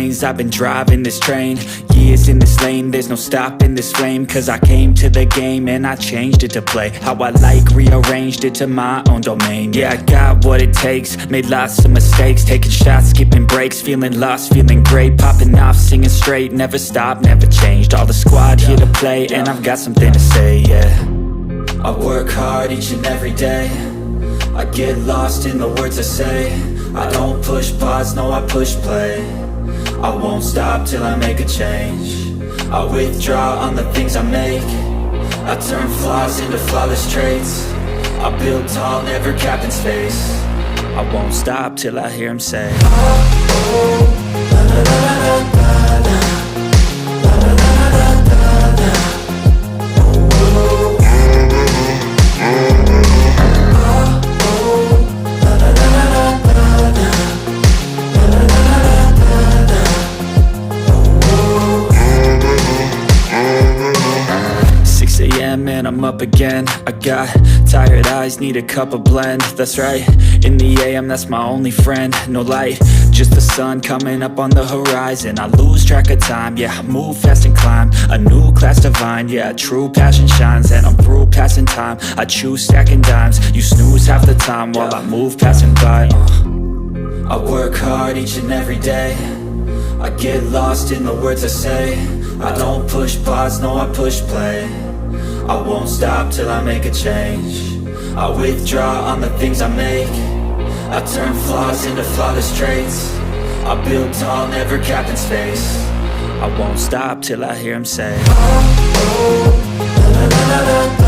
lanes, I've been driving this train. Years in this lane, there's no stopping this flame. Cause I came to the game and I changed it to play how I like, rearranged it to my own domain. Yeah, I got what it takes, made lots of mistakes, taking shots, skipping breaks, feeling lost, feeling great, popping off, singing straight, never stopped, never changed. All the squad here to play, and I've got something to say, yeah. I work hard each and every day, I get lost in the words I say. I don't push pause, no, I push play. I won't stop till I make a change. I withdraw on the things I make. I turn flaws into flawless traits. I build tall, never capped in space. I won't stop till I hear him say, oh, oh, la, la, la, la, la, la, la, la, la, la, la, la. And I'm up again. I got tired eyes, need a cup of blend. That's right, in the AM, that's my only friend. No light, just the sun coming up on the horizon. I lose track of time, yeah, I move fast and climb a new class divine, yeah, true passion shines. And I'm through passing time, I choose stacking dimes. You snooze half the time while I move passing by. I work hard each and every day, I get lost in the words I say. I don't push pause, no, I push play. I won't stop till I make a change. I withdraw on the things I make. I turn flaws into flawless traits. I build tall, never capped in space. I won't stop till I hear him say, oh, oh, la, la, la, la, la.